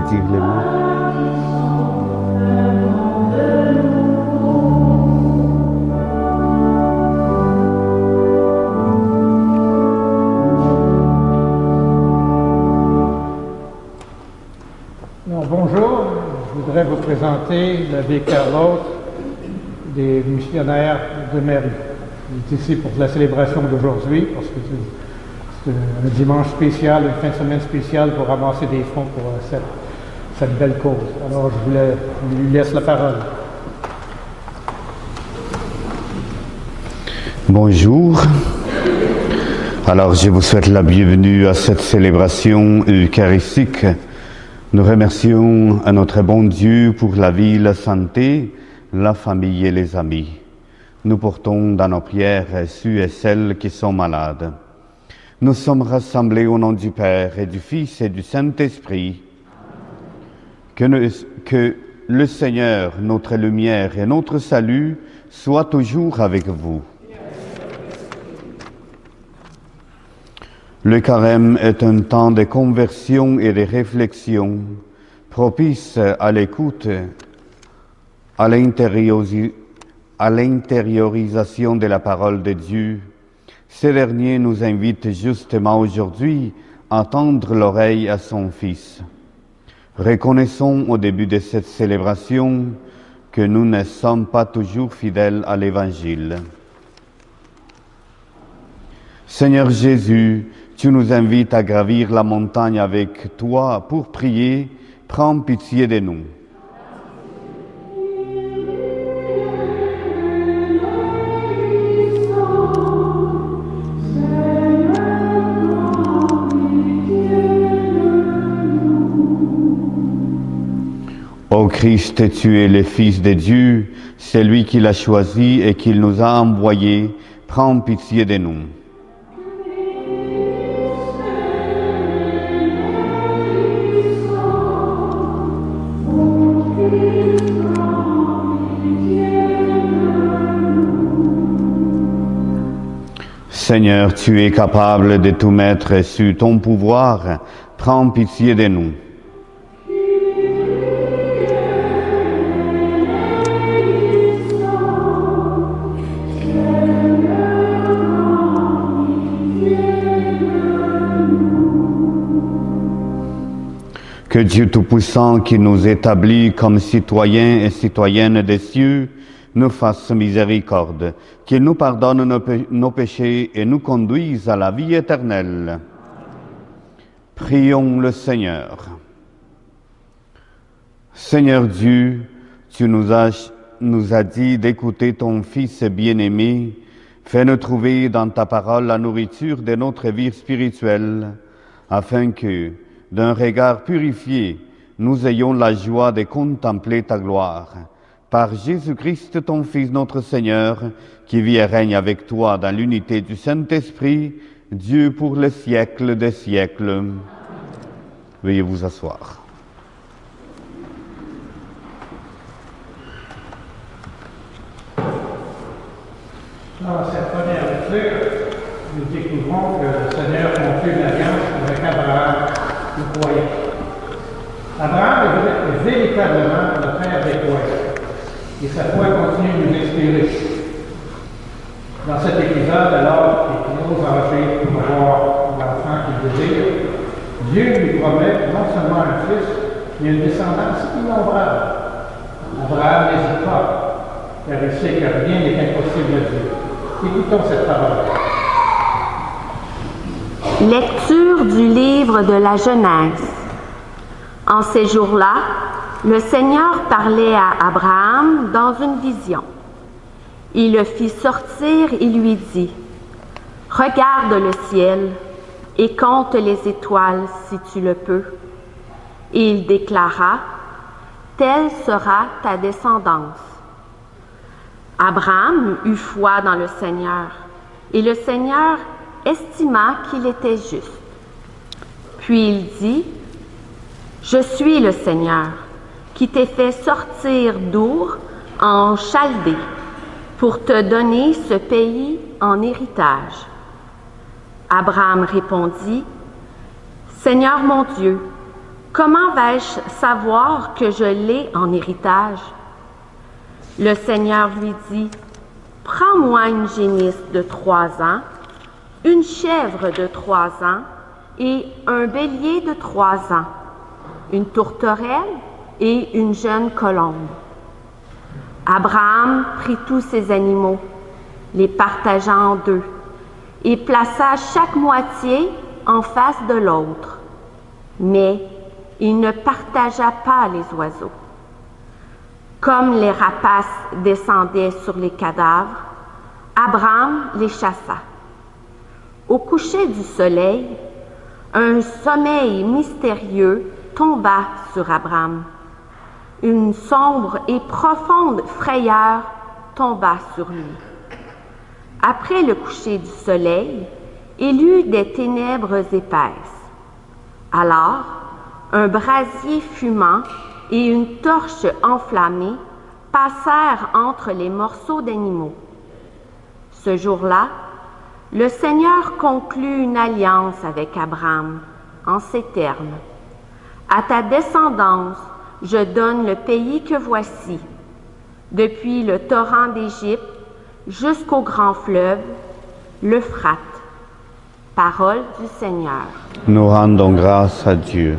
dire les mots. Bonjour, je voudrais vous présenter l'abbé Carlos des missionnaires de Marie. Il est ici pour la célébration d'aujourd'hui parce que c'est un dimanche spécial, une fin de semaine spéciale pour ramasser des fonds pour cette belle cause. Alors je lui laisse la parole. Bonjour. Alors je vous souhaite la bienvenue à cette célébration eucharistique. Nous remercions à notre bon Dieu pour la vie, la santé, la famille et les amis. Nous portons dans nos prières ceux et celles qui sont malades. Nous sommes rassemblés au nom du Père et du Fils et du Saint-Esprit. Que le Seigneur, notre lumière et notre salut, soient toujours avec vous. Le carême est un temps de conversion et de réflexion, propice à l'écoute, à l'intériorisation de la parole de Dieu. Ce dernier nous invite justement aujourd'hui à tendre l'oreille à son Fils. Reconnaissons au début de cette célébration que nous ne sommes pas toujours fidèles à l'Évangile. Seigneur Jésus, tu nous invites à gravir la montagne avec toi pour prier. Prends pitié de nous. Ô Christ, tu es le Fils de Dieu, c'est lui qui l'a choisi et qui nous a envoyés. Prends pitié de nous. Seigneur, tu es capable de tout mettre sous ton pouvoir. Prends pitié de nous. Que Dieu Tout-Puissant, qui nous établit comme citoyens et citoyennes des cieux, nous fasse miséricorde, qu'il nous pardonne nos péchés et nous conduise à la vie éternelle. Prions le Seigneur. Seigneur Dieu, tu nous as dit d'écouter ton Fils bien-aimé. Fais-nous trouver dans ta parole la nourriture de notre vie spirituelle, afin que, d'un regard purifié, nous ayons la joie de contempler ta gloire. Par Jésus-Christ, ton Fils, notre Seigneur, qui vit et règne avec toi dans l'unité du Saint-Esprit, Dieu pour les siècles des siècles. Veuillez vous asseoir. Dans cette première lecture, nous découvrons que le Seigneur conclut une alliance avec Abraham, le croyant. Abraham est véritablement le père des croyants. Et sa foi continue de nous inspirer. Dans cet épisode, alors qu'il ose âgé pour avoir l'enfant qu'il désire, Dieu lui promet non seulement un fils, mais une descendance innombrable. Abraham n'hésite pas, car il sait que rien n'est impossible à Dieu. Écoutons cette parole. Lecture du livre de la Genèse. En ces jours-là, le Seigneur parlait à Abraham dans une vision. Il le fit sortir et lui dit, « Regarde le ciel et compte les étoiles si tu le peux. » Et il déclara, « Telle sera ta descendance. » Abraham eut foi dans le Seigneur, et le Seigneur estima qu'il était juste. Puis il dit, « Je suis le Seigneur, qui t'ai fait sortir d'Our en Chaldée, pour te donner ce pays en héritage. » Abraham répondit, « Seigneur mon Dieu, Comment vais-je savoir que je l'ai en héritage? Le Seigneur lui dit, prends-moi une génisse de 3 ans, une chèvre de 3 ans et un bélier de 3 ans, une tourterelle et une jeune colombe. Abraham prit tous ces animaux, les partagea en 2, et plaça chaque moitié en face de l'autre. Mais il ne partagea pas les oiseaux. Comme les rapaces descendaient sur les cadavres, Abraham les chassa. Au coucher du soleil, un sommeil mystérieux tomba sur Abraham. Une sombre et profonde frayeur tomba sur lui. Après le coucher du soleil, il eut des ténèbres épaisses. Alors, un brasier fumant et une torche enflammée passèrent entre les morceaux d'animaux. Ce jour-là, le Seigneur conclut une alliance avec Abraham en ces termes. À ta descendance, je donne le pays que voici, depuis le torrent d'Égypte jusqu'au grand fleuve, l'Euphrate. Parole du Seigneur. Nous rendons grâce à Dieu.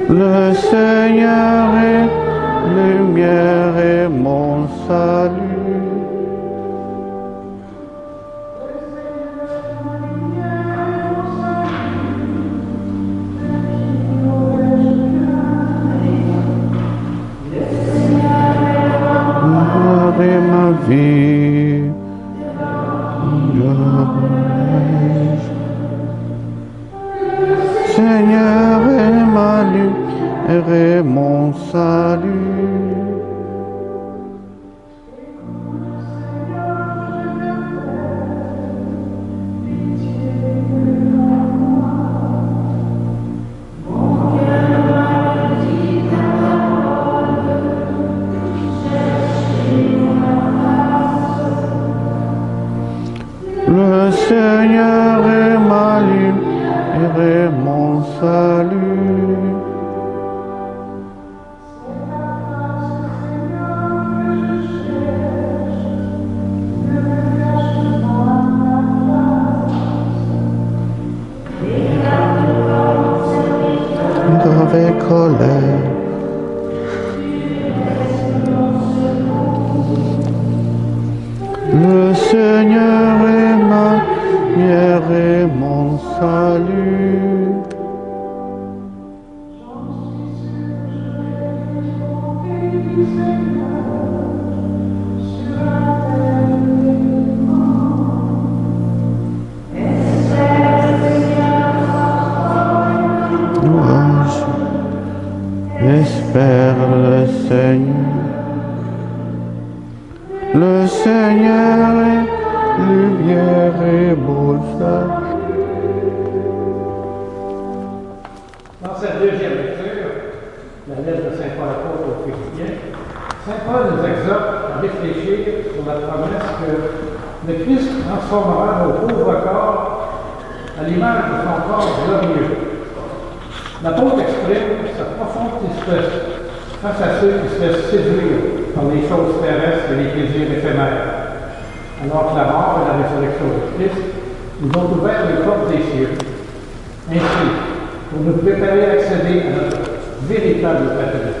Le Seigneur est lumière et mon salut. Gloire est ma vie. Seigneur est ma lumière et mon salut. Le Seigneur est ma lumière et mon salut. Avec colère. Le Seigneur est ma lumière et mon salut. Louange, j'espère le Seigneur. Le Seigneur est lumière et beau salut. Dans cette deuxième lecture, la lettre de Saint Paul apôtre aux Philippiens, Saint Paul nous exhorte à réfléchir sur la promesse que le Christ transformera nos pauvres corps à l'image de son corps glorieux. L'apôtre exprime sa profonde tristesse face à ceux qui se laissent séduire par les choses terrestres et les plaisirs éphémères, alors que la mort et la résurrection de Christ nous ont ouvert les portes des cieux. Ainsi, pour nous préparer à accéder à notre véritable patrie,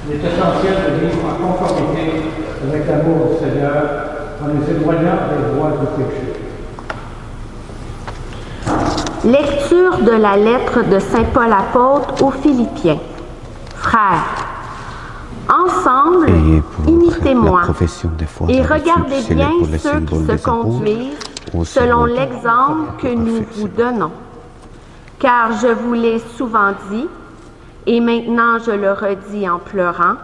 il est essentiel de vivre en conformité avec l'amour du Seigneur en nous éloignant des voies du péché. Lecture de la lettre de Saint Paul apôtre aux Philippiens. Frères, ensemble, imitez-moi et regardez bien ceux qui se conduisent selon l'exemple que nous vous donnons. Car je vous l'ai souvent dit, et maintenant je le redis en pleurant,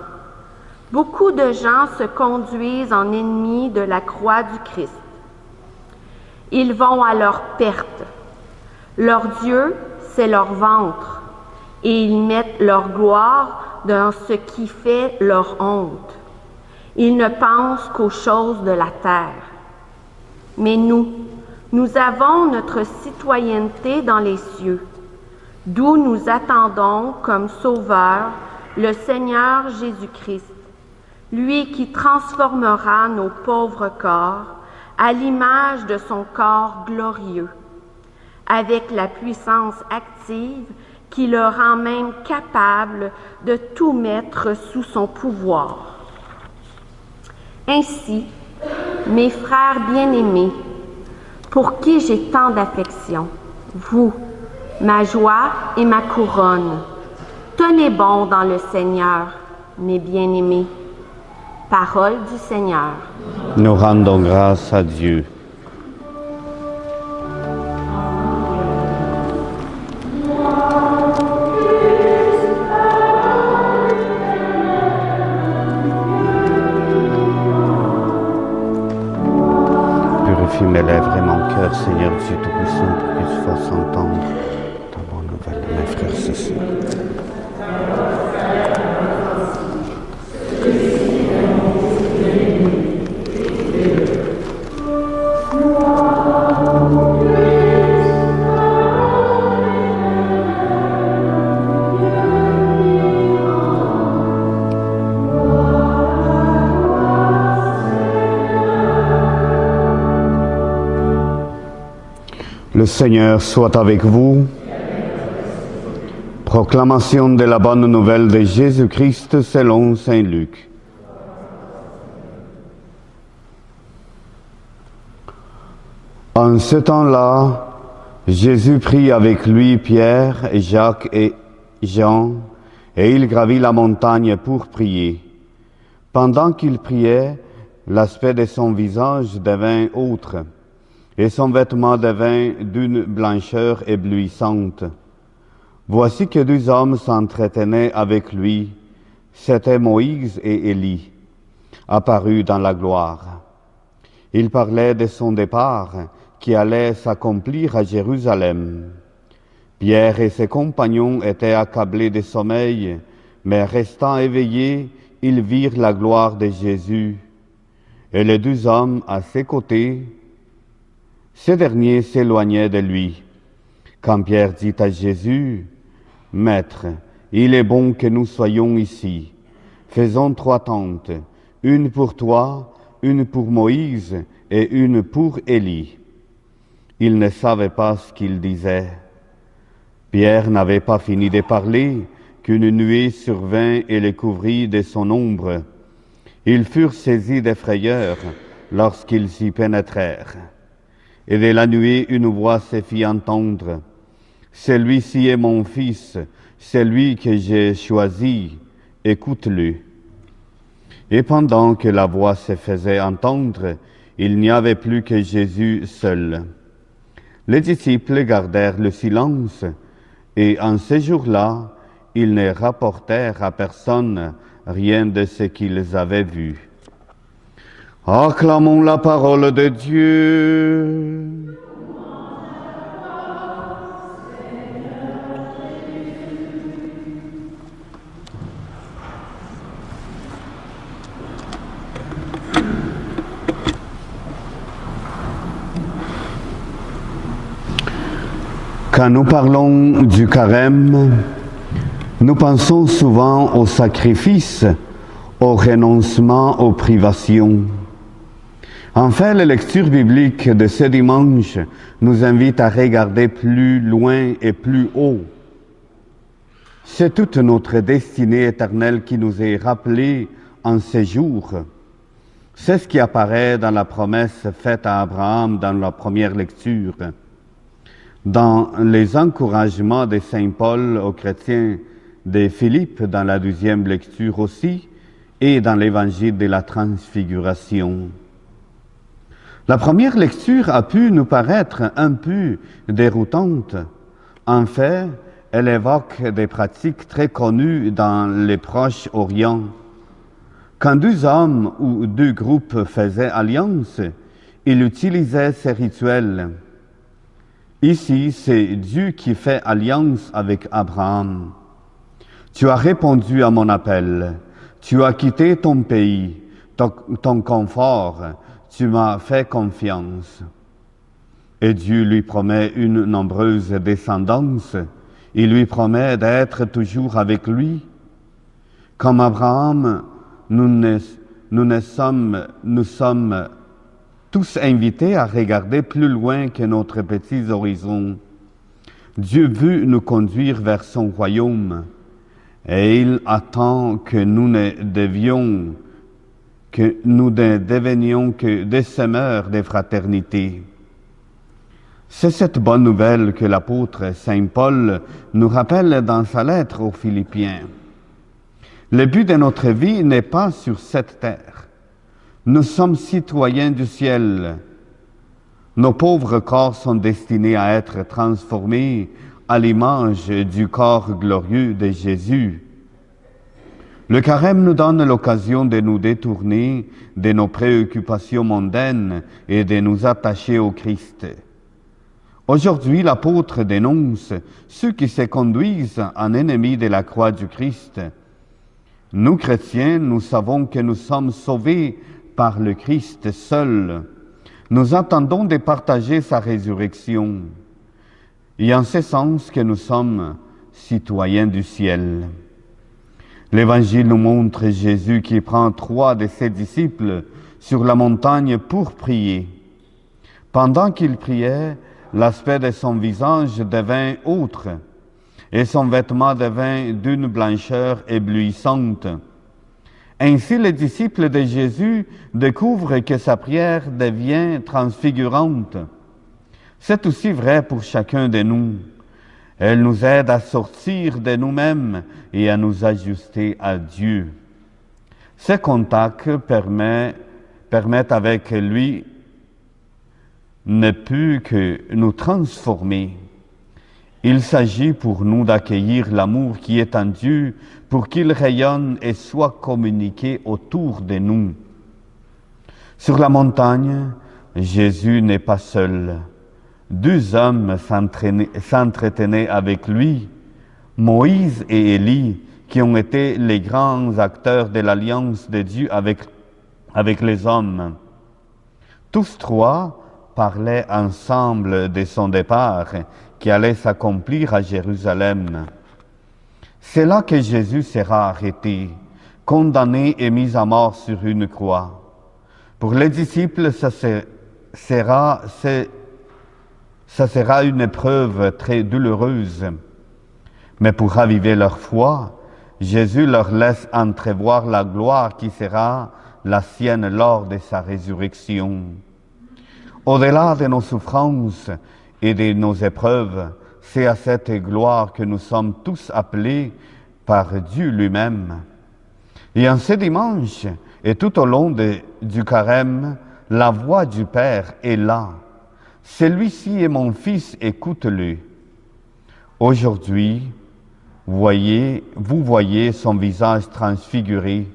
beaucoup de gens se conduisent en ennemis de la croix du Christ. Ils vont à leur perte. Leur Dieu, c'est leur ventre, et ils mettent leur gloire dans ce qui fait leur honte. Ils ne pensent qu'aux choses de la terre. Mais nous avons notre citoyenneté dans les cieux, d'où nous attendons comme Sauveur le Seigneur Jésus-Christ, lui qui transformera nos pauvres corps à l'image de son corps glorieux, avec la puissance active qui le rend même capable de tout mettre sous son pouvoir. Ainsi, mes frères bien-aimés, pour qui j'ai tant d'affection, vous, ma joie et ma couronne, tenez bon dans le Seigneur, mes bien-aimés. Parole du Seigneur. Nous rendons grâce à Dieu. Purifie mes lèvres et mon cœur, Seigneur Dieu Tout-Puissant, pour que tu fasses entendre ta bonne nouvelle, mes frères et sœurs. Le Seigneur soit avec vous. Proclamation de la bonne nouvelle de Jésus-Christ selon saint Luc. En ce temps-là, Jésus prit avec lui Pierre, Jacques et Jean, et il gravit la montagne pour prier. Pendant qu'il priait, l'aspect de son visage devint autre, et son vêtement devint d'une blancheur éblouissante. Voici que deux hommes s'entretenaient avec lui, c'étaient Moïse et Élie, apparus dans la gloire. Ils parlaient de son départ, qui allait s'accomplir à Jérusalem. Pierre et ses compagnons étaient accablés de sommeil, mais restant éveillés, ils virent la gloire de Jésus, et les deux hommes à ses côtés. Ces derniers s'éloignaient de lui. Quand Pierre dit à Jésus, « Maître, il est bon que nous soyons ici. Faisons 3 tentes, une pour toi, une pour Moïse et une pour Élie. » Il ne savait pas ce qu'il disait. Pierre n'avait pas fini de parler qu'une nuée survint et les couvrit de son ombre. Ils furent saisis de frayeur lorsqu'ils s'y pénétrèrent. Et de la nuée, une voix se fit entendre. « Celui-ci est mon Fils, celui que j'ai choisi, écoute-le. » Et pendant que la voix se faisait entendre, il n'y avait plus que Jésus seul. Les disciples gardèrent le silence, et en ce jour-là, ils ne rapportèrent à personne rien de ce qu'ils avaient vu. Acclamons la parole de Dieu. Quand nous parlons du carême, nous pensons souvent au sacrifice, au renoncement, aux privations. Enfin, la lecture biblique de ce dimanche nous invite à regarder plus loin et plus haut. C'est toute notre destinée éternelle qui nous est rappelée en ces jours. C'est ce qui apparaît dans la promesse faite à Abraham dans la première lecture. Dans les encouragements de Saint Paul aux chrétiens de Philippe dans la deuxième lecture aussi, et dans l'évangile de la Transfiguration. La première lecture a pu nous paraître un peu déroutante. En fait, elle évoque des pratiques très connues dans les Proche-Orient. Quand 2 hommes ou 2 groupes faisaient alliance, il utilisait ces rituels. Ici, c'est Dieu qui fait alliance avec Abraham. Tu as répondu à mon appel. Tu as quitté ton pays, ton confort. Tu m'as fait confiance. Et Dieu lui promet une nombreuse descendance. Il lui promet d'être toujours avec lui. Comme Abraham, nous sommes tous invités à regarder plus loin que notre petit horizon. Dieu veut nous conduire vers son royaume et il attend que nous ne devenions que des semeurs de fraternité. C'est cette bonne nouvelle que l'apôtre Saint Paul nous rappelle dans sa lettre aux Philippiens. Le but de notre vie n'est pas sur cette terre. Nous sommes citoyens du ciel. Nos pauvres corps sont destinés à être transformés à l'image du corps glorieux de Jésus. Le carême nous donne l'occasion de nous détourner de nos préoccupations mondaines et de nous attacher au Christ. Aujourd'hui, l'apôtre dénonce ceux qui se conduisent en ennemis de la croix du Christ. Nous, chrétiens, nous savons que nous sommes sauvés par le Christ seul. Nous attendons de partager sa résurrection. Et en ce sens que nous sommes citoyens du ciel. L'Évangile nous montre Jésus qui prend 3 de ses disciples sur la montagne pour prier. Pendant qu'il priait, l'aspect de son visage devint autre, et son vêtement devint d'une blancheur éblouissante. Ainsi, les disciples de Jésus découvrent que sa prière devient transfigurante. C'est aussi vrai pour chacun de nous. Elle nous aide à sortir de nous-mêmes et à nous ajuster à Dieu. Ces contacts permettent avec lui ne peut que nous transformer. Il s'agit pour nous d'accueillir l'amour qui est en Dieu pour qu'il rayonne et soit communiqué autour de nous. Sur la montagne, Jésus n'est pas seul. 2 hommes s'entretenaient avec lui, Moïse et Élie, qui ont été les grands acteurs de l'alliance de Dieu avec les hommes. Tous 3 parlaient ensemble de son départ qui allait s'accomplir à Jérusalem. C'est là que Jésus sera arrêté, condamné et mis à mort sur une croix. Pour les disciples, ça sera une épreuve très douloureuse. Mais pour raviver leur foi, Jésus leur laisse entrevoir la gloire qui sera la sienne lors de sa résurrection. Au-delà de nos souffrances et de nos épreuves, c'est à cette gloire que nous sommes tous appelés par Dieu lui-même. Et en ce dimanche, et tout au long du carême, la voix du Père est là. Celui-ci est mon Fils, écoute-le. Aujourd'hui, vous voyez son visage transfiguré.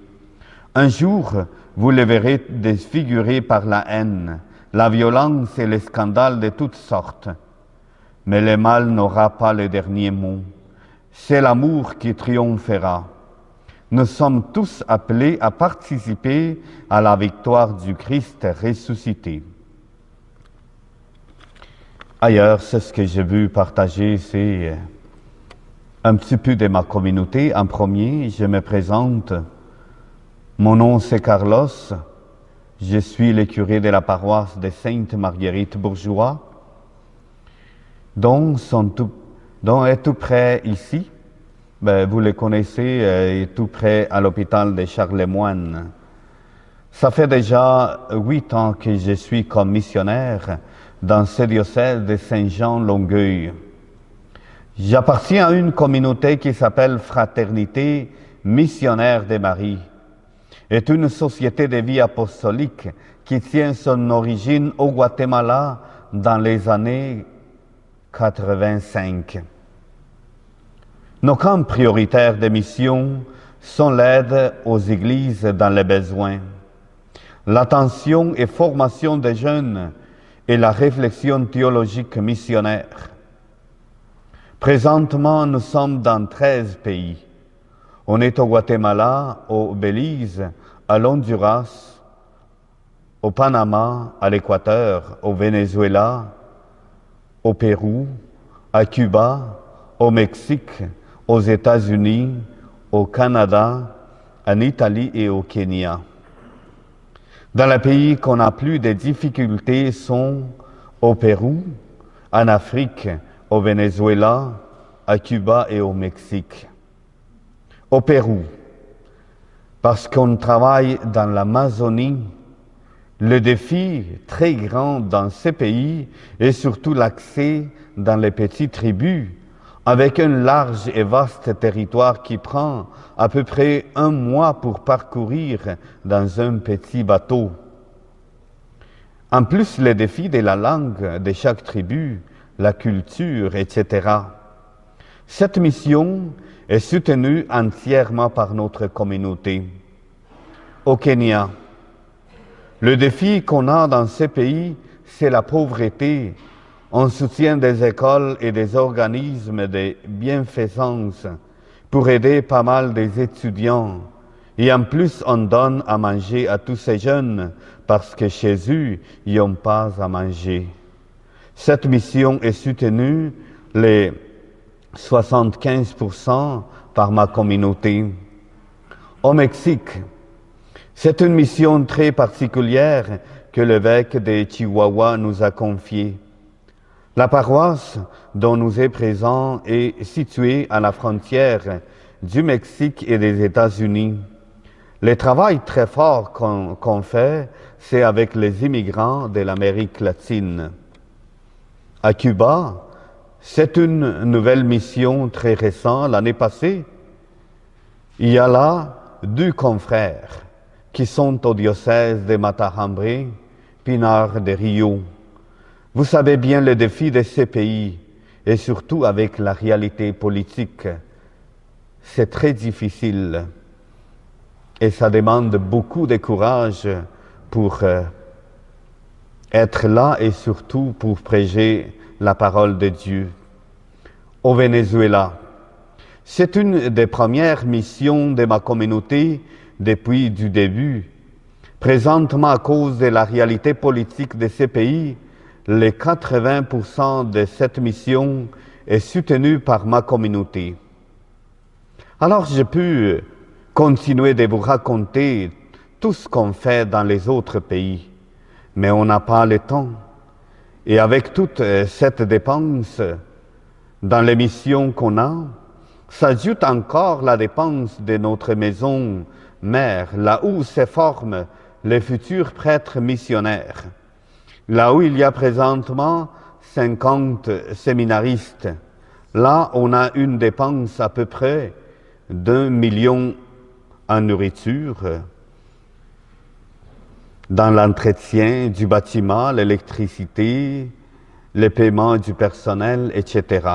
Un jour, vous le verrez défiguré par la haine, la violence et les scandales de toutes sortes. Mais le mal n'aura pas le dernier mot. C'est l'amour qui triomphera. Nous sommes tous appelés à participer à la victoire du Christ ressuscité. Ailleurs, c'est ce que j'ai vu partager, c'est un petit peu de ma communauté. En premier, je me présente. Mon nom, c'est Carlos. Je suis le curé de la paroisse de Sainte-Marguerite Bourgeois, dont est tout près ici. Vous le connaissez, est tout près à l'hôpital de Charlemagne. Ça fait déjà 8 ans que je suis comme missionnaire dans ce diocèse de Saint-Jean-Longueuil. J'appartiens à une communauté qui s'appelle Fraternité missionnaire de Marie. C'est une société de vie apostolique qui tient son origine au Guatemala dans les années 85. Nos camps prioritaires de mission sont l'aide aux églises dans les besoins, l'attention et formation des jeunes et la réflexion théologique missionnaire. Présentement, nous sommes dans 13 pays. On est au Guatemala, au Belize, à l'Honduras, au Panama, à l'Équateur, au Venezuela, au Pérou, à Cuba, au Mexique, aux États-Unis, au Canada, en Italie et au Kenya. Dans les pays qu'on a plus de difficultés sont au Pérou, en Afrique, au Venezuela, à Cuba et au Mexique. Au Pérou, parce qu'on travaille dans l'Amazonie, le défi très grand dans ces pays est surtout l'accès dans les petites tribus, avec un large et vaste territoire qui prend à peu près 1 mois pour parcourir dans un petit bateau. En plus, les défis de la langue de chaque tribu, la culture, etc. Cette mission est soutenue entièrement par notre communauté. Au Kenya, le défi qu'on a dans ces pays, c'est la pauvreté. On soutient des écoles et des organismes de bienfaisance pour aider pas mal des étudiants. Et en plus, on donne à manger à tous ces jeunes parce que chez eux, ils n'ont pas à manger. Cette mission est soutenue les 75% par ma communauté. Au Mexique, c'est une mission très particulière que l'évêque de Chihuahua nous a confiée. La paroisse dont nous est présent est située à la frontière du Mexique et des États-Unis. Le travail très fort qu'on fait, c'est avec les immigrants de l'Amérique latine. À Cuba, c'est une nouvelle mission très récente, l'année passée. Il y a là 2 confrères qui sont au diocèse de Matahambre, Pinar de Rio. Vous savez bien le défi de ces pays, et surtout avec la réalité politique. C'est très difficile, et ça demande beaucoup de courage pour être là et surtout pour prêcher la parole de Dieu. Au Venezuela, c'est une des premières missions de ma communauté depuis du début. Présentement, à cause de la réalité politique de ces pays, les 80% de cette mission est soutenue par ma communauté. Alors, je peux continuer de vous raconter tout ce qu'on fait dans les autres pays, mais on n'a pas le temps. Et avec toute cette dépense dans les missions qu'on a, s'ajoute encore la dépense de notre maison mère, là où se forment les futurs prêtres missionnaires. Là où il y a présentement 50 séminaristes, là on a une dépense à peu près d'1 million en nourriture, dans l'entretien du bâtiment, l'électricité, le paiement du personnel, etc.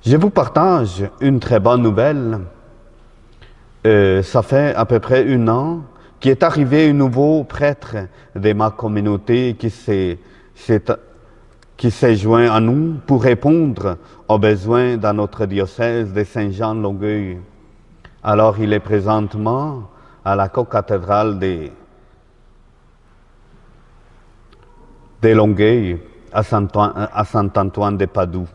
Je vous partage une très bonne nouvelle. Ça fait à peu près 1 an qu'il est arrivé un nouveau prêtre de ma communauté qui s'est joint à nous pour répondre aux besoins dans notre diocèse de Saint-Jean-Longueuil. Alors il est présentement à la co-cathédrale de Longueuil, à Saint-Antoine de Padoue.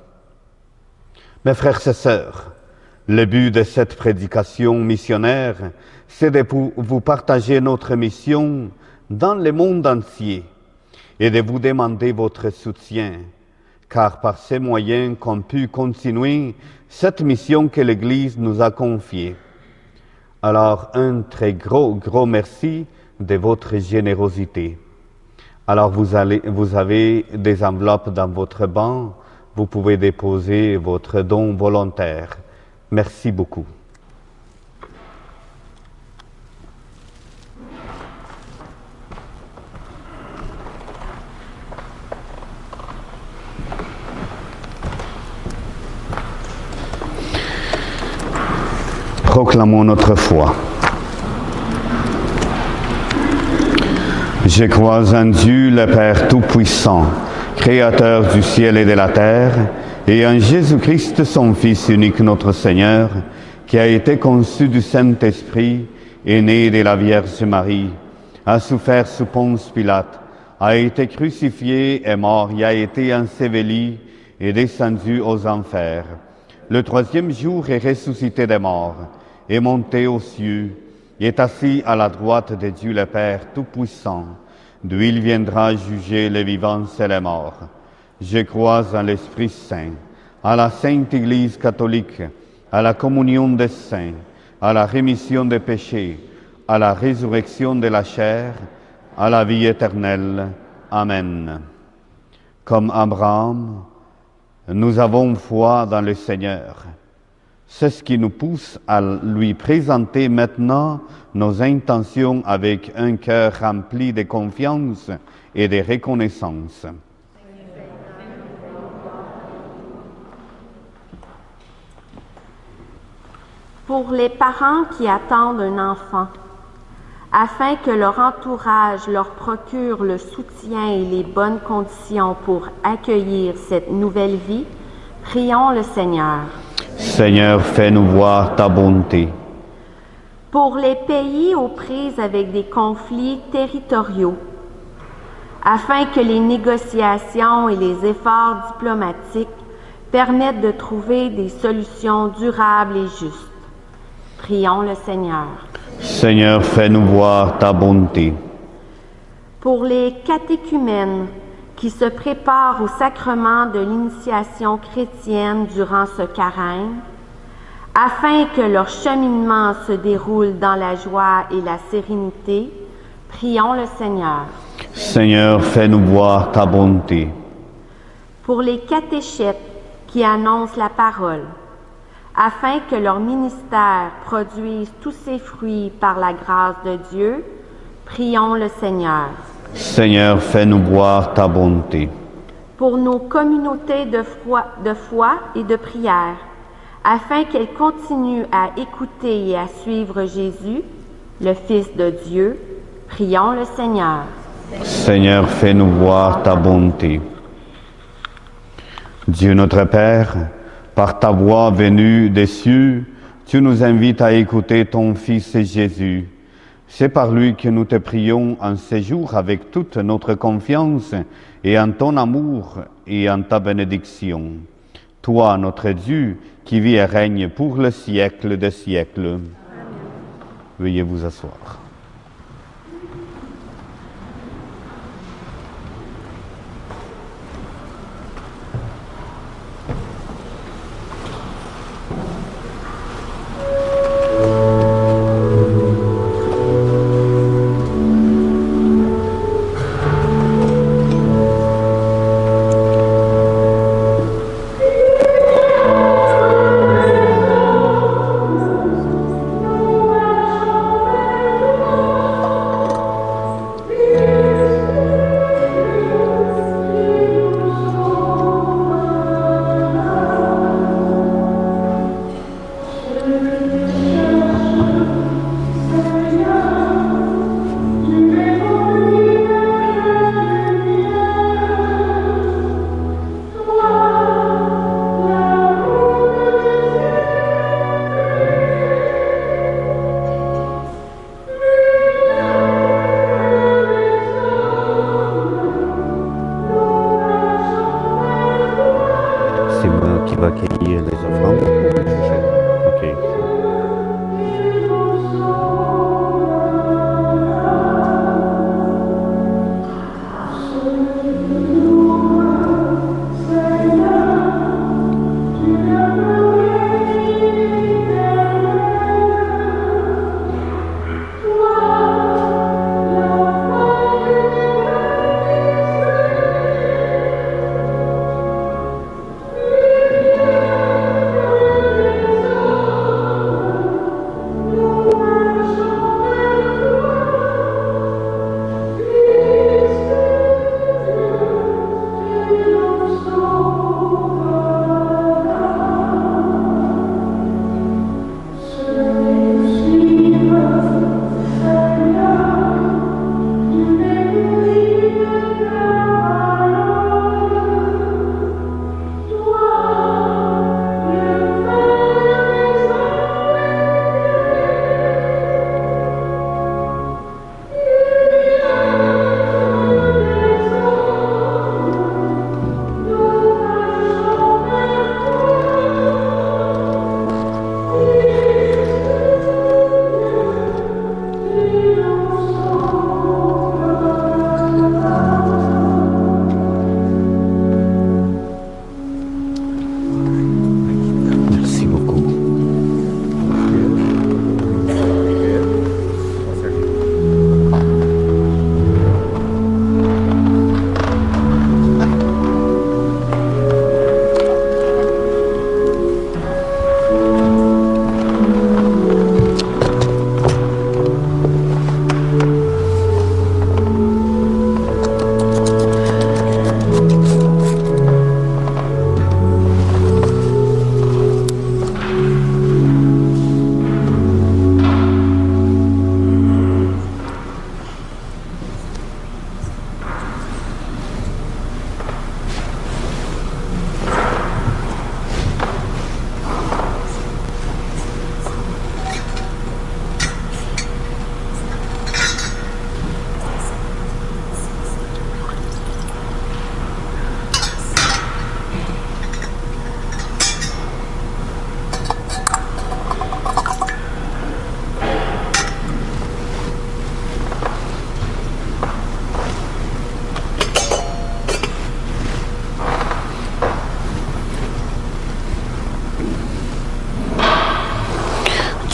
Mes frères et sœurs, le but de cette prédication missionnaire, c'est de vous partager notre mission dans le monde entier et de vous demander votre soutien, car par ces moyens qu'on peut continuer cette mission que l'Église nous a confiée. Alors, un très gros merci de votre générosité. Alors, vous avez des enveloppes dans votre banc, vous pouvez déposer votre don volontaire. Merci beaucoup. Proclamons notre foi. Je crois en Dieu, le Père Tout-Puissant, Créateur du ciel et de la terre, et en Jésus-Christ, son Fils unique, notre Seigneur, qui a été conçu du Saint-Esprit et né de la Vierge Marie, a souffert sous Ponce Pilate, a été crucifié et mort, y a été enseveli et descendu aux enfers. Le troisième jour est ressuscité des morts, est monté aux cieux, est assis à la droite de Dieu le Père Tout-Puissant, d'où il viendra juger les vivants et les morts. Je crois en l'Esprit Saint, à la Sainte Église catholique, à la communion des saints, à la rémission des péchés, à la résurrection de la chair, à la vie éternelle. Amen. Comme Abraham, nous avons foi dans le Seigneur. C'est ce qui nous pousse à lui présenter maintenant nos intentions avec un cœur rempli de confiance et de reconnaissance. Pour les parents qui attendent un enfant, afin que leur entourage leur procure le soutien et les bonnes conditions pour accueillir cette nouvelle vie, prions le Seigneur. Seigneur, fais-nous voir ta bonté. Pour les pays aux prises avec des conflits territoriaux, afin que les négociations et les efforts diplomatiques permettent de trouver des solutions durables et justes. Prions le Seigneur. Seigneur, fais-nous voir ta bonté. Pour les catéchumènes qui se préparent au sacrement de l'initiation chrétienne durant ce carême, afin que leur cheminement se déroule dans la joie et la sérénité, prions le Seigneur. Seigneur, fais-nous voir ta bonté. Pour les catéchètes qui annoncent la parole, afin que leur ministère produise tous ses fruits par la grâce de Dieu, prions le Seigneur. Seigneur, fais-nous voir ta bonté. Pour nos communautés de foi et de prière, afin qu'elles continuent à écouter et à suivre Jésus, le Fils de Dieu, prions le Seigneur. Seigneur, fais-nous voir ta bonté. Dieu notre Père, par ta voix venue des cieux, tu nous invites à écouter ton Fils Jésus. C'est par lui que nous te prions en ce jour avec toute notre confiance et en ton amour et en ta bénédiction. Toi, notre Dieu, qui vis et règne pour le siècle des siècles. Amen. Veuillez vous asseoir.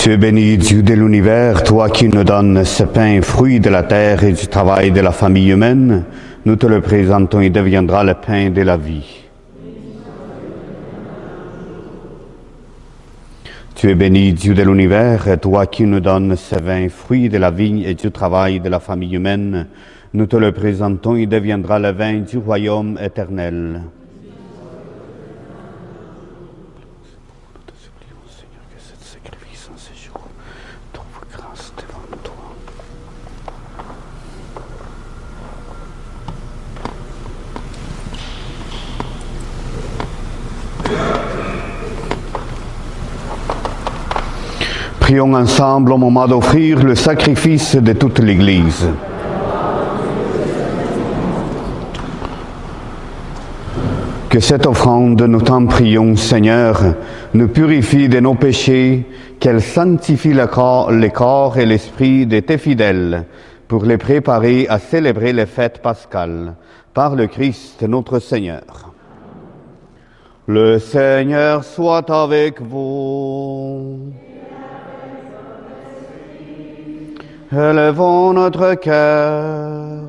Tu es béni, Dieu de l'univers, toi qui nous donnes ce pain, fruit de la terre et du travail de la famille humaine. Nous te le présentons, il deviendra le pain de la vie. Tu es béni, Dieu de l'univers, toi qui nous donnes ce vin, fruit de la vigne et du travail de la famille humaine. Nous te le présentons, il deviendra le vin du royaume éternel. Prions ensemble au moment d'offrir le sacrifice de toute l'Église. Que cette offrande, nous t'en prions, Seigneur, nous purifie de nos péchés, qu'elle sanctifie le corps et l'esprit de tes fidèles, pour les préparer à célébrer les fêtes pascales, par le Christ notre Seigneur. Le Seigneur soit avec vous. Élevons notre cœur.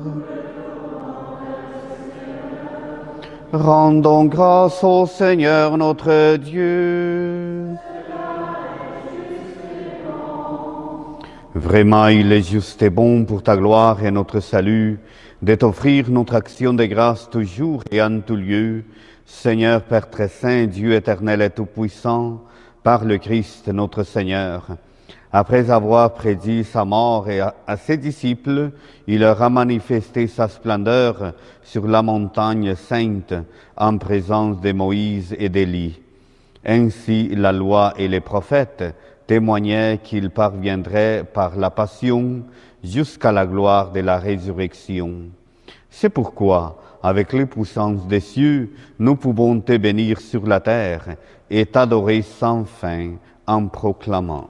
Rendons grâce au Seigneur notre Dieu. Vraiment, il est juste et bon pour ta gloire et notre salut de t'offrir notre action de grâce toujours et en tout lieu, Seigneur Père très saint, Dieu éternel et tout-puissant, par le Christ notre Seigneur. Après avoir prédit sa mort et à ses disciples, il leur a manifesté sa splendeur sur la montagne sainte en présence de Moïse et d'Élie. Ainsi, la loi et les prophètes témoignaient qu'il parviendrait par la passion jusqu'à la gloire de la résurrection. C'est pourquoi, avec les puissances des cieux, nous pouvons te bénir sur la terre et t'adorer sans fin en proclamant.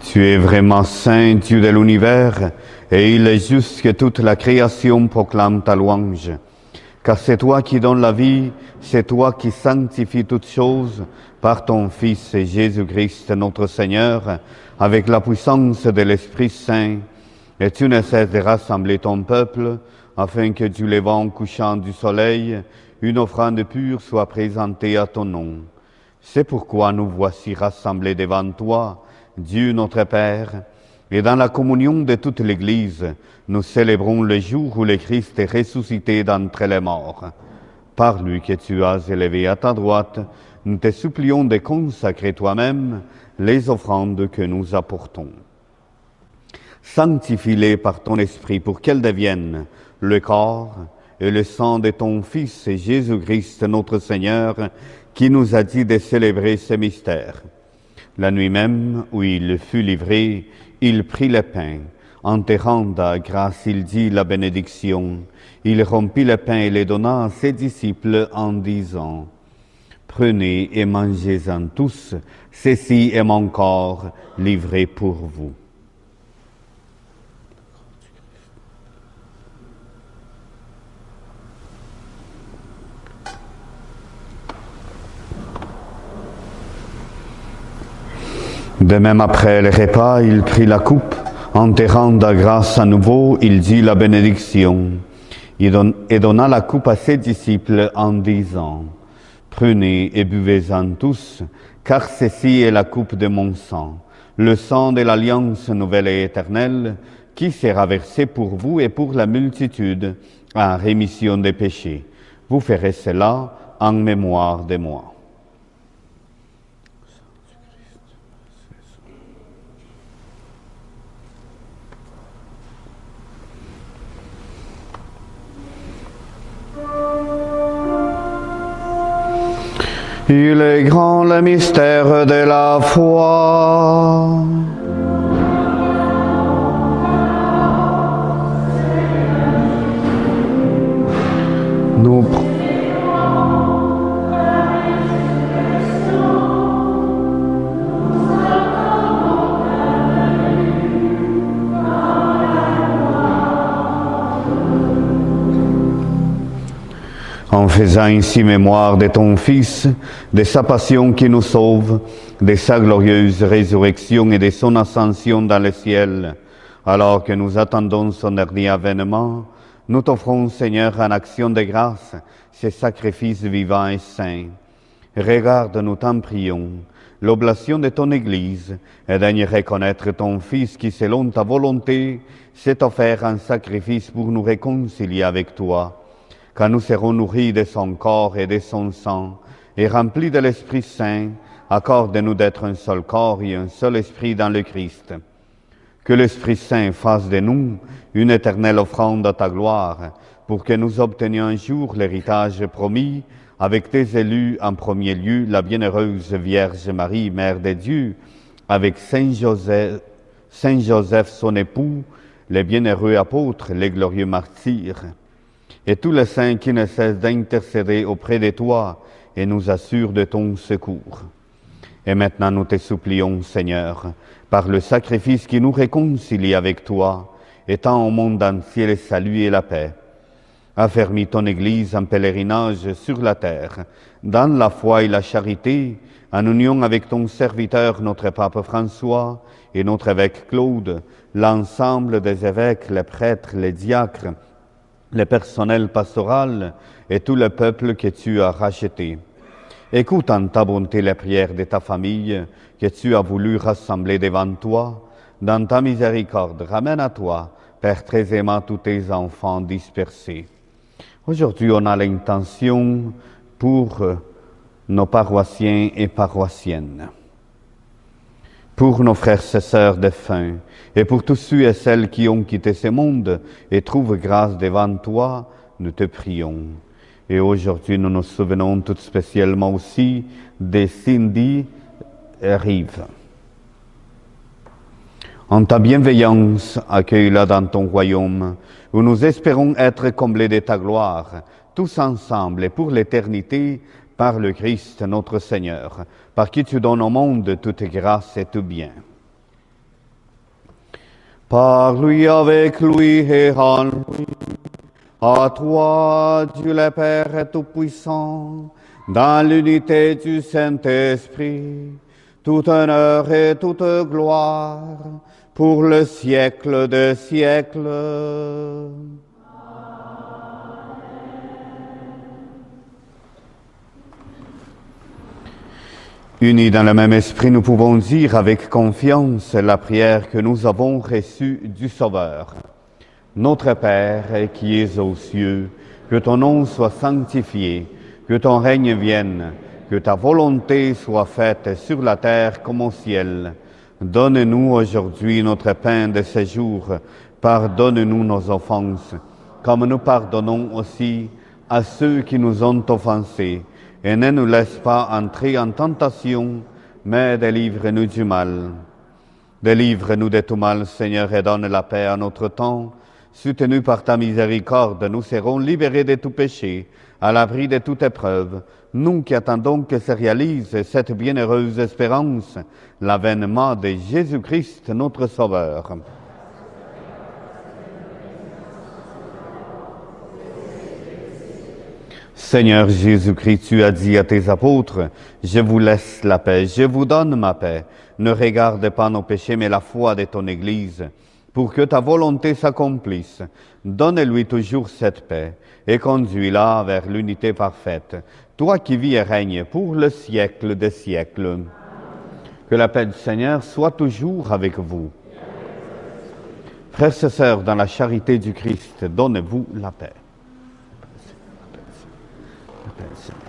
Tu es vraiment saint, Dieu de l'univers, et il est juste que toute la création proclame ta louange. Car c'est toi qui donnes la vie, c'est toi qui sanctifies toutes choses par ton Fils Jésus-Christ notre Seigneur, avec la puissance de l'Esprit Saint. Et tu ne cesses de rassembler ton peuple, afin que du levant couchant du soleil, une offrande pure soit présentée à ton nom. C'est pourquoi nous voici rassemblés devant toi, Dieu notre Père, et dans la communion de toute l'Église, nous célébrons le jour où le Christ est ressuscité d'entre les morts. Par lui que tu as élevé à ta droite, nous te supplions de consacrer toi-même les offrandes que nous apportons. Sanctifie-les par ton Esprit pour qu'elles deviennent le corps et le sang de ton Fils Jésus-Christ notre Seigneur, qui nous a dit de célébrer ce mystère. La nuit même où il fut livré, il prit le pain. En te rendant grâce, il dit la bénédiction. Il rompit le pain et le donna à ses disciples en disant: Prenez et mangez-en tous, ceci est mon corps livré pour vous. De même après le repas, il prit la coupe, en te rendant grâce à nouveau, il dit la bénédiction, et donna la coupe à ses disciples en disant: Prenez et buvez-en tous, car ceci est la coupe de mon sang, le sang de l'alliance nouvelle et éternelle, qui sera versé pour vous et pour la multitude en rémission des péchés. Vous ferez cela en mémoire de moi. Il est grand le mystère de la foi. Nous en faisant ainsi mémoire de ton Fils, de sa passion qui nous sauve, de sa glorieuse résurrection et de son ascension dans le ciel, alors que nous attendons son dernier avènement, nous t'offrons, Seigneur, en action de grâce, ce sacrifice vivant et saint. Regarde, nous t'en prions, l'oblation de ton Église, et daigne reconnaître ton Fils qui, selon ta volonté, s'est offert un sacrifice pour nous réconcilier avec toi. Quand nous serons nourris de son corps et de son sang, et remplis de l'Esprit Saint, accorde-nous d'être un seul corps et un seul esprit dans le Christ. Que l'Esprit Saint fasse de nous une éternelle offrande à ta gloire, pour que nous obtenions un jour l'héritage promis, avec tes élus en premier lieu, la bienheureuse Vierge Marie, Mère de Dieu, avec Saint Joseph son époux, les bienheureux apôtres, les glorieux martyrs, et tous les saints qui ne cessent d'intercéder auprès de toi et nous assurent de ton secours. Et maintenant nous te supplions, Seigneur, par le sacrifice qui nous réconcilie avec toi, étends au monde entier le salut et la paix. Affermis ton Église en pèlerinage sur la terre, dans la foi et la charité, en union avec ton serviteur, notre Pape François, et notre évêque Claude, l'ensemble des évêques, les prêtres, les diacres, le personnel pastoral et tout le peuple que tu as racheté. Écoute en ta bonté les prières de ta famille que tu as voulu rassembler devant toi. Dans ta miséricorde, ramène à toi, Père très aimant, tous tes enfants dispersés. Aujourd'hui, on a l'intention pour nos paroissiens et paroissiennes, pour nos frères et sœurs défunts, et pour tous ceux et celles qui ont quitté ce monde et trouvent grâce devant toi, nous te prions. Et aujourd'hui, nous nous souvenons tout spécialement aussi de Cindy et Rive. En ta bienveillance, accueille-la dans ton royaume, où nous espérons être comblés de ta gloire, tous ensemble et pour l'éternité, par le Christ notre Seigneur, par qui tu donnes au monde toute grâce et tout bien. Par lui, avec lui et en lui, à toi, Dieu le Père Tout-Puissant, dans l'unité du Saint-Esprit, toute honneur et toute gloire, pour le siècle des siècles. Unis dans le même esprit, nous pouvons dire avec confiance la prière que nous avons reçue du Sauveur. Notre Père qui es aux cieux, que ton nom soit sanctifié, que ton règne vienne, que ta volonté soit faite sur la terre comme au ciel. Donne-nous aujourd'hui notre pain de ce jour. Pardonne-nous nos offenses, comme nous pardonnons aussi à ceux qui nous ont offensés. Et ne nous laisse pas entrer en tentation, mais délivre-nous du mal. Délivre-nous de tout mal, Seigneur, et donne la paix à notre temps. Soutenus par ta miséricorde, nous serons libérés de tout péché, à l'abri de toute épreuve. Nous qui attendons que se réalise cette bienheureuse espérance, l'avènement de Jésus-Christ, notre Sauveur. Seigneur Jésus-Christ, tu as dit à tes apôtres, « Je vous laisse la paix, je vous donne ma paix. Ne regarde pas nos péchés, mais la foi de ton Église. pour que ta volonté s'accomplisse. Donne-lui toujours cette paix et conduis-la vers l'unité parfaite. Toi qui vis et règnes pour le siècle des siècles. Que la paix du Seigneur soit toujours avec vous. Frères et sœurs, dans la charité du Christ, donnez-vous la paix. La paix du Seigneur.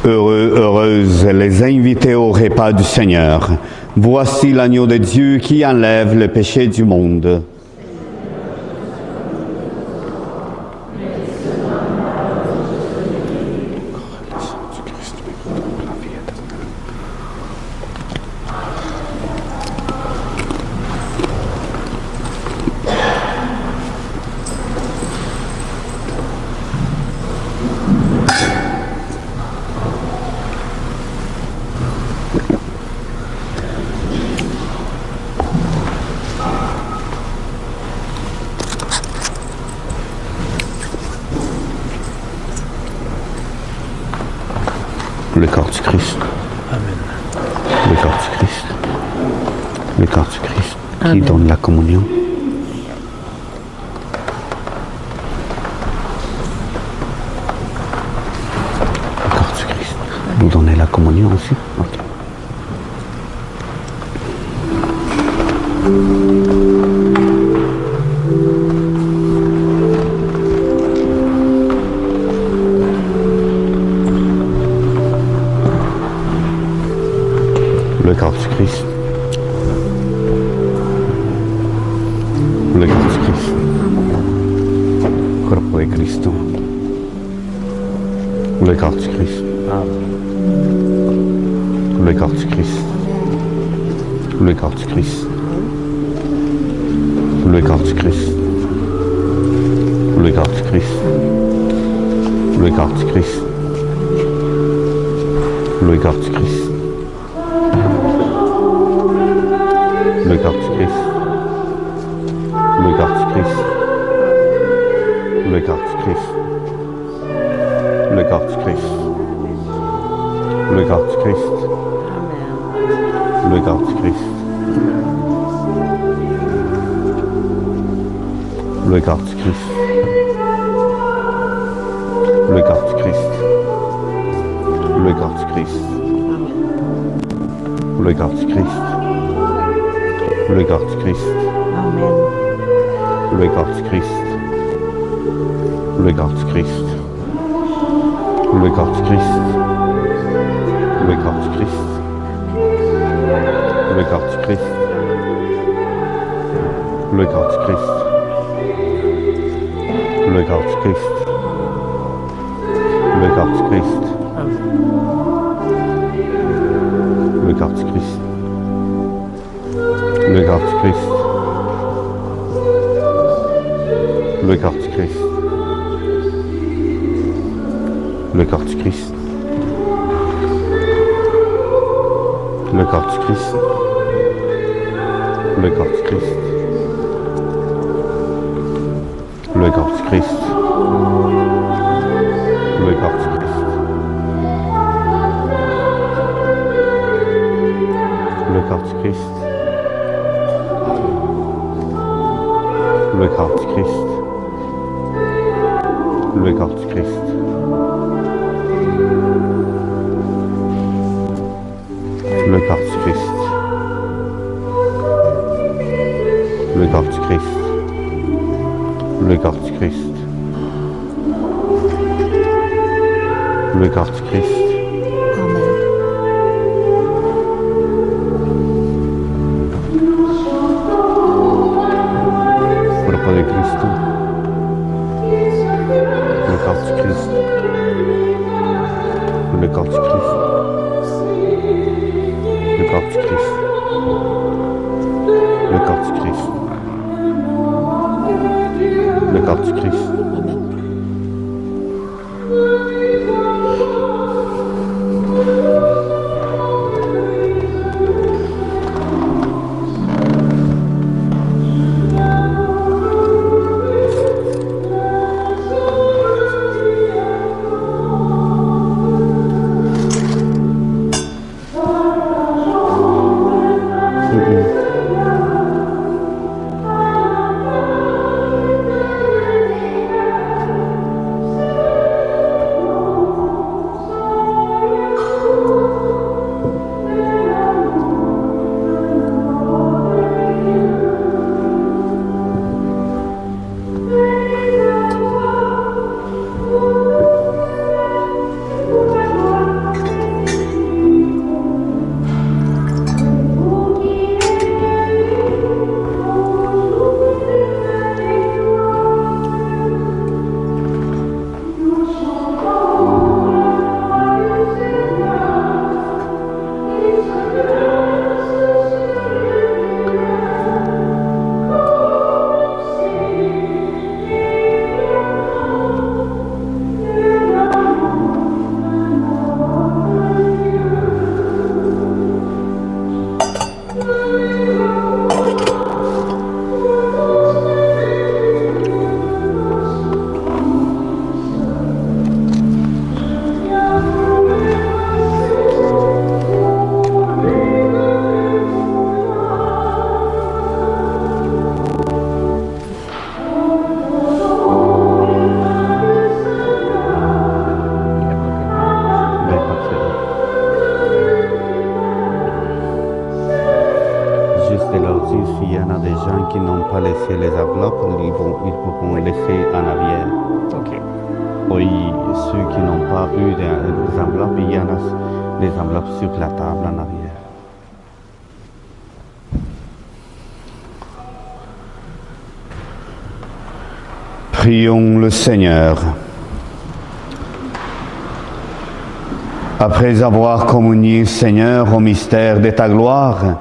Heureux, heureuses les invités au repas du Seigneur. Voici l'agneau de Dieu qui enlève le péché du monde. Le corps du Christ. Amen. Le corps du Christ. Le corps du Christ qui Amen. Donne la communion. Le corps du Christ. Vous donnez la communion aussi? Ok. Le corps du Christ. Le corps du Christ. Corpo e Cristo. Le corps du Christ. Le corps du Christ. Le corps du Christ. Le corps du Christ. Le corps du Christ. Le corps du Christ. Le corps du Christ. Le corps du Christ. Le corps du Christ. Le corps du Christ. Le corps du Christ. Le corps du Christ. Le corps du Christ. Le corps du Christ. Le corps du Christ. Le corps du Christ. Le corps du Christ. Le corps du Christ. Amen. Le corps du Christ. Le corps du Christ. Le corps du Christ. Le corps du Christ. Le corps du Christ. Le corps du Christ. Le corps du Christ. Le corps du Christ. Le corps du Christ. Le corps du Christ. Le corps du Christ. Le corps du Christ. Le corps du Christ. Le corps du Christ. Le corps du Christ. Le corps du Christ. Christ. Le corps du Christ. Le corps du Christ. Le corps du Christ. Le corps du Christ. Le corps du Christ. Le corps du Christ. Cuerpo de Cristo. Le corps du Christ. Le corps du Christ. Le corps du Christ. Le corps du Christ. Le corps du Christ. S'il y en a des gens qui n'ont pas laissé les enveloppes, ils pourront laisser en arrière. Ok. Oui, ceux qui n'ont pas eu des enveloppes, il y en a des enveloppes sur la table en arrière. Prions le Seigneur. Après avoir communié, Seigneur, au mystère de ta gloire,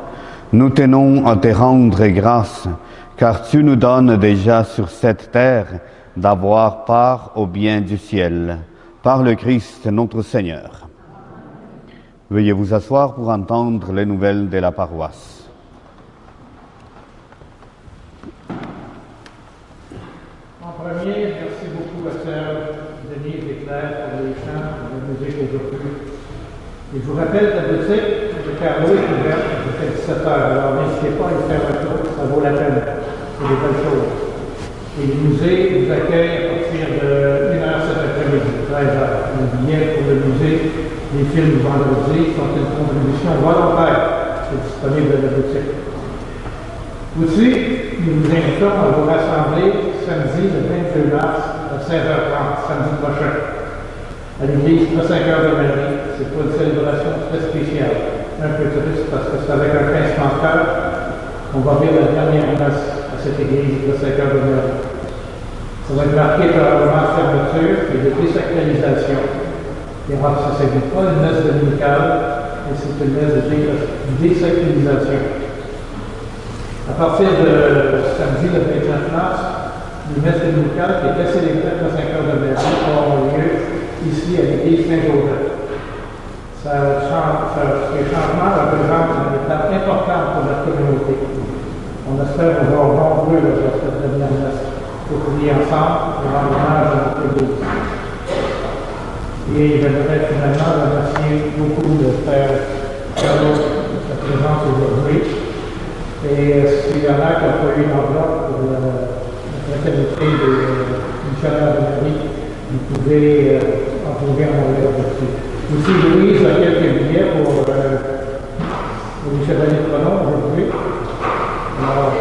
nous tenons à te rendre grâce, car tu nous donnes déjà sur cette terre d'avoir part au bien du ciel, par le Christ notre Seigneur. Veuillez vous asseoir pour entendre les nouvelles de la paroisse. En premier, merci beaucoup à sœur Denise et Claire pour les chants et la musique aujourd'hui. Et je vous rappelle la boutique de Carreau est ouverte jusqu'à 17 h. Alors n'hésitez pas à y faire un tour, ça vaut la peine. C'est des belles choses. Et le musée vous accueille à partir de 1 h cet après-midi, 13 h. Les billets pour le musée, les films vendredi sont une contribution volontaire. C'est disponible dans la boutique. Aussi, nous vous invitons à vous rassembler samedi le 22 mars à 16h30, samedi prochain, à l'église de Saint-Cœur-de-Marie. C'est pour une célébration très spéciale, un peu triste parce que c'est avec un pincement de cœur qu'on va vivre la dernière messe à cette église de Saint-Cœur-de-Marie. Ça va être marqué par un moment de fermeture et de désacralisation. Ce n'est pas une messe dominicale, mais c'est une messe de désacralisation. À partir de samedi le 29 mars, une messe dominicale qui était célébrée à Saint-Cœur-de-Marie aura lieu ici à l'église Saint-Joseph. Ces changements représentent une étape importante pour la communauté. On espère vous voir nombreux lors de cette dernière messe pour prier ensemble pour rendre hommage à notre église. Et j'aimerais finalement remercier beaucoup de frères Carlos de sa présence aujourd'hui. s'il y en a qui n'ont pas eu d'enveloppe pour la fraternité du missionnaire de Marie, vous pouvez en trouver en enveloppe dessus. Aussi, Louise a quelques billets pour les chevaliers de Colomb aujourd'hui. Alors,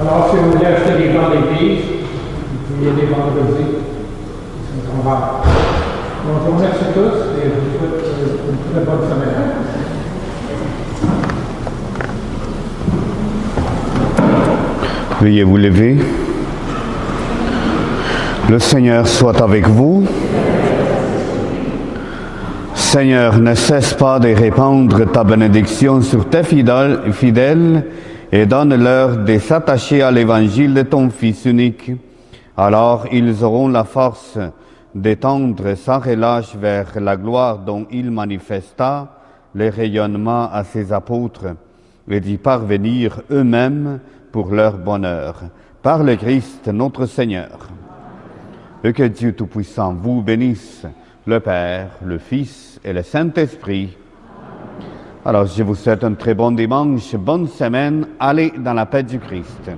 alors, si vous voulez acheter des bancs d'église, il y a des vendredis qui sont en vente. Donc, je vous remercie tous et je vous souhaite une très bonne semaine. Veuillez vous lever. Le Seigneur soit avec vous. Seigneur, ne cesse pas de répandre ta bénédiction sur tes fidèles et donne-leur de s'attacher à l'évangile de ton Fils unique. Alors ils auront la force d'étendre sans relâche vers la gloire dont il manifesta le rayonnement à ses apôtres et d'y parvenir eux-mêmes pour leur bonheur. Par le Christ notre Seigneur. Et que Dieu Tout-Puissant vous bénisse, le Père, le Fils et le Saint-Esprit. Alors, je vous souhaite un très bon dimanche, bonne semaine, allez dans la paix du Christ.